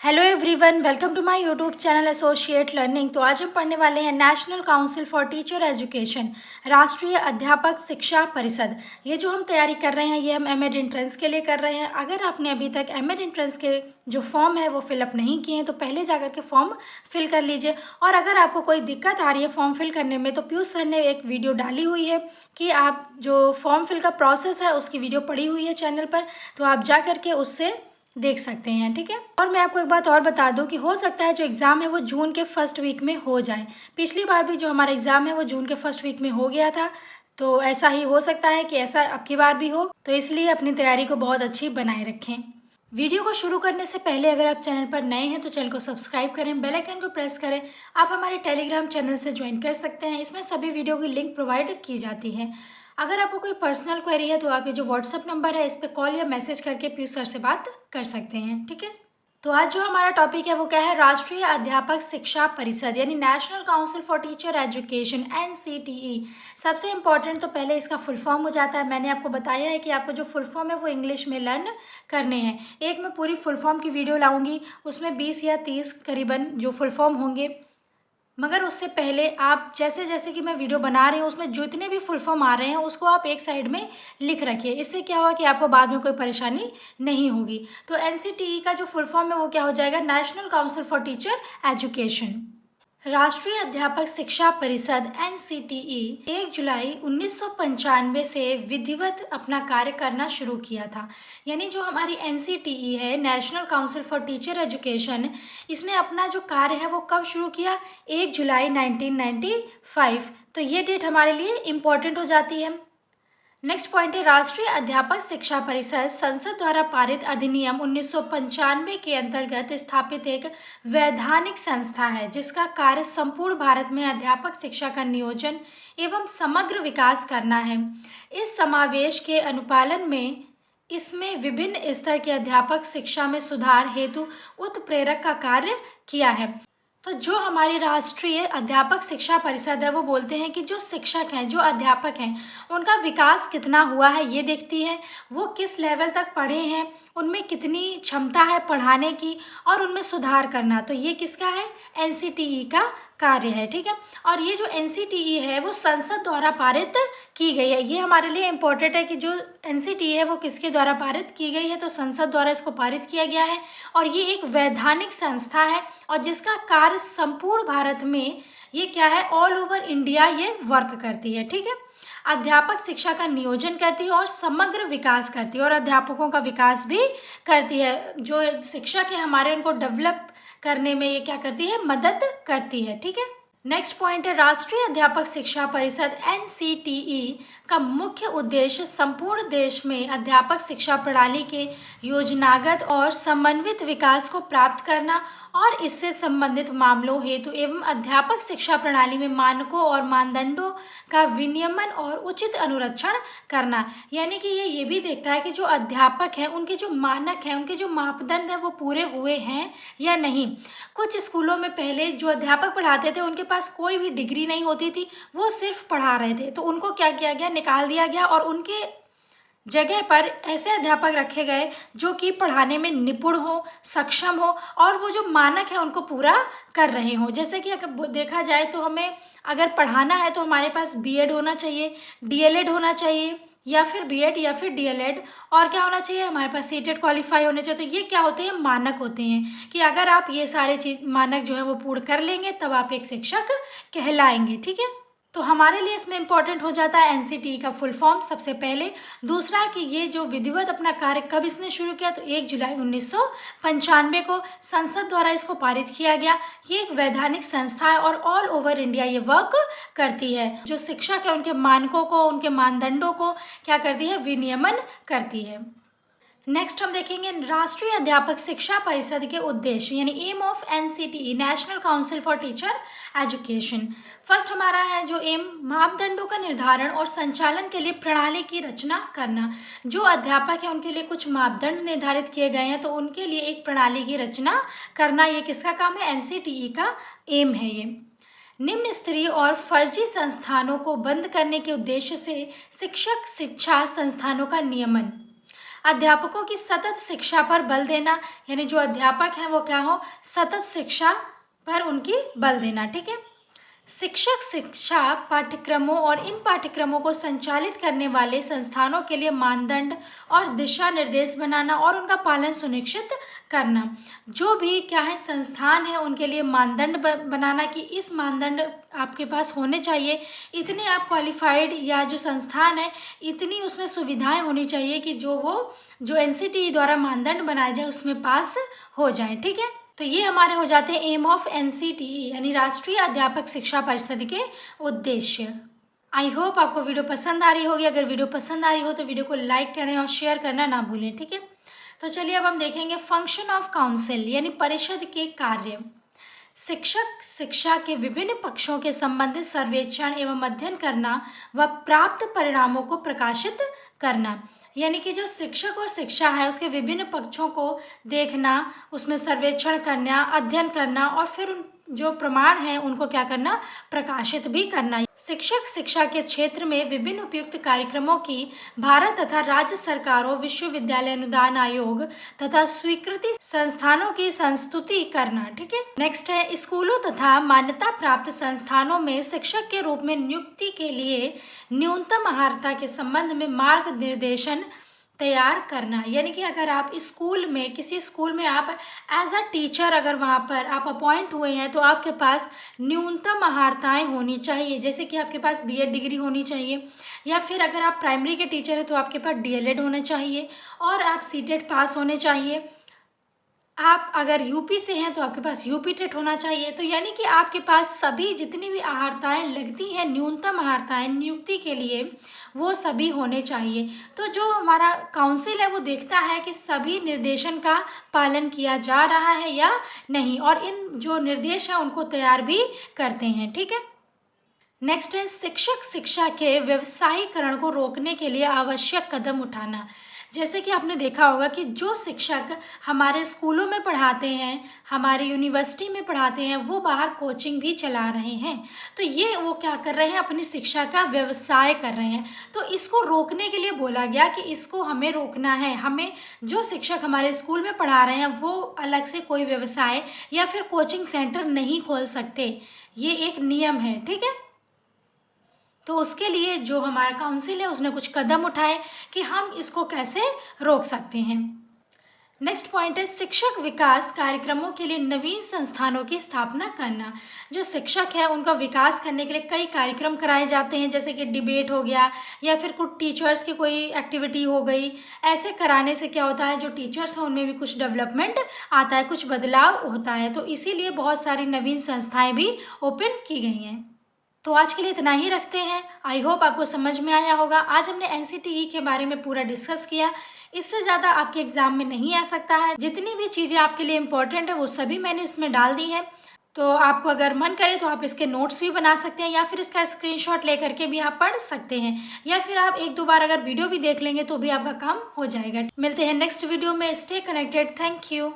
Hello everyone, welcome to my YouTube channel associate learning. तो आज हम पढ़ने वाले हैं national council for teacher education, राष्ट्रीय अध्यापक शिक्षा परिषद। ये जो हम तैयारी कर रहे हैं ये हम एमएड एंट्रेंस के लिए कर रहे हैं। अगर आपने अभी तक एमएड एंट्रेंस के जो फॉर्म है वो फिलअप नहीं किए हैं तो पहले जाकर के फॉर्म फिल कर लीजिए। और अगर आपको कोई दिक्कत आ रही है फॉर्म फिल करने में तो पीयूष सर ने एक वीडियो डाली हुई है कि आप जो फॉर्म फिल का प्रोसेस है उसकी वीडियो पड़ी हुई है चैनल पर, तो आप जा करके उससे देख सकते हैं। ठीक है। और मैं आपको एक बात और बता दूं कि हो सकता है जो एग्ज़ाम है वो जून के फर्स्ट वीक में हो जाए। पिछली बार भी जो हमारा एग्ज़ाम है वो जून के फर्स्ट वीक में हो गया था, तो ऐसा ही हो सकता है कि ऐसा अब की बार भी हो, तो इसलिए अपनी तैयारी को बहुत अच्छी बनाए रखें। वीडियो को शुरू करने से पहले अगर आप चैनल पर नए हैं तो चैनल को सब्सक्राइब करें, बेल आइकन को प्रेस करें। आप हमारे टेलीग्राम चैनल से ज्वाइन कर सकते हैं, इसमें सभी वीडियो की लिंक प्रोवाइड की जाती है। अगर आपको कोई पर्सनल क्वेरी है तो आप ये जो व्हाट्सएप नंबर है इस पर कॉल या मैसेज करके पीयूष सर से बात कर सकते हैं। ठीक है। तो आज जो हमारा टॉपिक है वो क्या है, राष्ट्रीय अध्यापक शिक्षा परिषद यानी national council for teacher education NCTE। सबसे इम्पॉर्टेंट तो पहले इसका फुल फॉर्म हो जाता है। मैंने आपको बताया है कि आपको जो फुल फॉर्म है वो इंग्लिश में लर्न करने हैं। एक मैं पूरी फुल फॉर्म की वीडियो लाऊंगी, उसमें 20 या 30 करीबन जो फुल फॉर्म होंगे, मगर उससे पहले आप जैसे जैसे कि मैं वीडियो बना रही हूँ उसमें जितने भी फुल फॉर्म आ रहे हैं उसको आप एक साइड में लिख रखिए। इससे क्या होगा कि आपको बाद में कोई परेशानी नहीं होगी। तो NCTE का जो फुल फॉर्म है वो क्या हो जाएगा, national council for teacher education. राष्ट्रीय अध्यापक शिक्षा परिषद NCTE 1 जुलाई 1995 से विधिवत अपना कार्य करना शुरू किया था। यानी जो हमारी NCTE है, national council for teacher education, इसने अपना जो कार्य है वो कब शुरू किया, 1 जुलाई 1995। तो ये डेट हमारे लिए इम्पोर्टेंट हो जाती है। नेक्स्ट पॉइंट है, राष्ट्रीय अध्यापक शिक्षा परिषद संसद द्वारा पारित अधिनियम 1995 के अंतर्गत स्थापित एक वैधानिक संस्था है जिसका कार्य संपूर्ण भारत में अध्यापक शिक्षा का नियोजन एवं समग्र विकास करना है। इस समावेश के अनुपालन में इसमें विभिन्न स्तर के अध्यापक शिक्षा में सुधार हेतु उत्प्रेरक का कार्य किया है। तो जो हमारी राष्ट्रीय अध्यापक शिक्षा परिषद है वो बोलते हैं कि जो शिक्षक हैं, जो अध्यापक हैं, उनका विकास कितना हुआ है ये देखती है। वो किस लेवल तक पढ़े हैं, उनमें कितनी क्षमता है पढ़ाने की और उनमें सुधार करना। तो ये किसका है, NCTE का कार्य है। ठीक है। और ये जो NCTE है वो संसद द्वारा पारित की गई है। ये हमारे लिए इम्पोर्टेंट है कि जो NCTE है वो किसके द्वारा पारित की गई है, तो संसद द्वारा इसको पारित किया गया है। और ये एक वैधानिक संस्था है और जिसका कार्य संपूर्ण भारत में ये क्या है, ऑल ओवर इंडिया ये वर्क करती है। ठीक है। अध्यापक शिक्षा का नियोजन करती है और समग्र विकास करती है और अध्यापकों का विकास भी करती है। जो शिक्षक है हमारे उनको डेवलप करने में ये क्या करती है, मदद करती है। ठीक है। नेक्स्ट पॉइंट है, राष्ट्रीय अध्यापक शिक्षा परिषद NCTE का मुख्य उद्देश्य संपूर्ण देश में अध्यापक शिक्षा प्रणाली के योजनागत और समन्वित विकास को प्राप्त करना और इससे संबंधित मामलों हेतु एवं अध्यापक शिक्षा प्रणाली में मानकों और मानदंडों का विनियमन और उचित अनुरक्षण करना। यानी कि ये भी देखता है कि जो अध्यापक हैं उनके जो मानक हैं, उनके जो मापदंड हैं वो पूरे हुए हैं या नहीं। कुछ स्कूलों में पहले जो अध्यापक पढ़ाते थे उनके पास कोई भी डिग्री नहीं होती थी, वो सिर्फ पढ़ा रहे थे, तो उनको क्या किया गया, निकाल दिया गया और उनके जगह पर ऐसे अध्यापक रखे गए जो कि पढ़ाने में निपुण हो, सक्षम हो और वो जो मानक है उनको पूरा कर रहे हों। जैसे कि अगर देखा जाए तो हमें अगर पढ़ाना है तो हमारे पास BEd होना चाहिए, DLEd होना चाहिए या फिर BEd या फिर DLEd, और क्या होना चाहिए, हमारे पास CTET क्वालिफाई होने चाहिए। तो ये क्या होते हैं, मानक होते हैं कि अगर आप ये सारे चीज़ मानक जो है वो पूर्ण कर लेंगे तब आप एक शिक्षक कहलाएंगे। ठीक है। तो हमारे लिए इसमें इम्पॉर्टेंट हो जाता है NCTE का फुल फॉर्म सबसे पहले। दूसरा कि ये जो विधिवत अपना कार्य कब इसने शुरू किया, तो 1 जुलाई 1995 को संसद द्वारा इसको पारित किया गया। ये एक वैधानिक संस्था है और ऑल ओवर इंडिया ये वर्क करती है। जो शिक्षक है उनके मानकों को, उनके मानदंडों को क्या करती है, विनियमन करती है। नेक्स्ट हम देखेंगे राष्ट्रीय अध्यापक शिक्षा परिषद के उद्देश्य यानी aim of NCTE, national council for teacher education. First हमारा है जो एम, मापदंडों का निर्धारण और संचालन के लिए प्रणाली की रचना करना। जो अध्यापक है उनके लिए कुछ मापदंड निर्धारित किए गए हैं तो उनके लिए एक प्रणाली की रचना करना, ये किसका काम है, NCTE का एम है। ये निम्न स्तरीय और फर्जी संस्थानों को बंद करने के उद्देश्य से शिक्षक शिक्षा संस्थानों का नियमन। अध्यापकों की सतत शिक्षा पर बल देना, यानी जो अध्यापक हैं वो क्या हो, सतत शिक्षा पर उनकी बल देना। ठीक है। शिक्षक शिक्षा पाठ्यक्रमों और इन पाठ्यक्रमों को संचालित करने वाले संस्थानों के लिए मानदंड और दिशा निर्देश बनाना और उनका पालन सुनिश्चित करना। जो भी क्या है संस्थान है उनके लिए मानदंड बनाना कि इस मानदंड आपके पास होने चाहिए, इतने आप क्वालिफाइड या जो संस्थान है इतनी उसमें सुविधाएं होनी चाहिए कि जो NCTE द्वारा मानदंड बनाए जाए उसमें पास हो जाए। ठीक है। तो ये हमारे हो जाते हैं एम ऑफ NCTE यानी राष्ट्रीय अध्यापक शिक्षा परिषद के उद्देश्य। आई होप आपको वीडियो पसंद आ रही होगी। अगर वीडियो पसंद आ रही हो तो वीडियो को लाइक करें और शेयर करना ना भूलें। ठीक है। तो चलिए अब हम देखेंगे फंक्शन ऑफ काउंसिल यानी परिषद के कार्य। शिक्षक शिक्षा के विभिन्न पक्षों के संबंधित सर्वेक्षण एवं अध्ययन करना व प्राप्त परिणामों को प्रकाशित करना, यानी कि जो शिक्षक और शिक्षा है उसके विभिन्न पक्षों को देखना, उसमें सर्वेक्षण करना, अध्ययन करना और फिर उन जो प्रमाण हैं उनको क्या करना, प्रकाशित भी करना। शिक्षक शिक्षा के क्षेत्र में विभिन्न उपयुक्त कार्यक्रमों की भारत तथा राज्य सरकारों, विश्वविद्यालय अनुदान आयोग तथा स्वीकृति संस्थानों की संस्तुति करना। ठीक है। नेक्स्ट है स्कूलों तथा मान्यता प्राप्त संस्थानों में शिक्षक के रूप में नियुक्ति के लिए न्यूनतम अर्हता के संबंध में मार्गनिर्देशन तैयार करना, यानी कि अगर आप स्कूल में किसी स्कूल में आप एज अ टीचर अगर वहाँ पर आप अपॉइंट हुए हैं तो आपके पास न्यूनतम अर्हताएँ होनी चाहिए, जैसे कि आपके पास BEd डिग्री होनी चाहिए, या फिर अगर आप प्राइमरी के टीचर हैं तो आपके पास DLEd होना चाहिए और आप CTET पास होने चाहिए। आप अगर यूपी से हैं तो आपके पास UP टेट होना चाहिए। तो यानी कि आपके पास सभी जितनी भी अर्हताएँ लगती हैं, न्यूनतम अर्हताएँ नियुक्ति के लिए, वो सभी होने चाहिए। तो जो हमारा काउंसिल है वो देखता है कि सभी निर्देशन का पालन किया जा रहा है या नहीं, और इन जो निर्देश हैं उनको तैयार भी करते हैं। ठीक है। नेक्स्ट है शिक्षक शिक्षा के व्यवसायीकरण को रोकने के लिए आवश्यक कदम उठाना। जैसे कि आपने देखा होगा कि जो शिक्षक हमारे स्कूलों में पढ़ाते हैं, हमारी यूनिवर्सिटी में पढ़ाते हैं, वो बाहर कोचिंग भी चला रहे हैं। तो ये वो क्या कर रहे हैं, अपनी शिक्षा का व्यवसाय कर रहे हैं। तो इसको रोकने के लिए बोला गया कि इसको हमें रोकना है। हमें जो शिक्षक हमारे स्कूल में पढ़ा रहे हैं वो अलग से कोई व्यवसाय या फिर कोचिंग सेंटर नहीं खोल सकते, ये एक नियम है। ठीक है। तो उसके लिए जो हमारा काउंसिल है उसने कुछ कदम उठाए कि हम इसको कैसे रोक सकते हैं। नेक्स्ट पॉइंट है शिक्षक विकास कार्यक्रमों के लिए नवीन संस्थानों की स्थापना करना। जो शिक्षक है उनका विकास करने के लिए कई कार्यक्रम कराए जाते हैं, जैसे कि डिबेट हो गया या फिर कुछ टीचर्स की कोई एक्टिविटी हो गई। ऐसे कराने से क्या होता है, जो टीचर्स हैं उनमें भी कुछ डेवलपमेंट आता है, कुछ बदलाव होता है। तो इसीलिए बहुत सारी नवीन संस्थाएँ भी ओपन की गई हैं। तो आज के लिए इतना ही रखते हैं। आई होप आपको समझ में आया होगा। आज हमने NCTE के बारे में पूरा डिस्कस किया। इससे ज़्यादा आपके एग्ज़ाम में नहीं आ सकता है। जितनी भी चीज़ें आपके लिए इम्पोर्टेंट है वो सभी मैंने इसमें डाल दी है। तो आपको अगर मन करे तो आप इसके नोट्स भी बना सकते हैं या फिर इसका स्क्रीनशॉट लेकर के भी आप पढ़ सकते हैं, या फिर आप एक दो बार अगर वीडियो भी देख लेंगे तो भी आपका काम हो जाएगा। मिलते हैं नेक्स्ट वीडियो में। Stay connected. Thank you.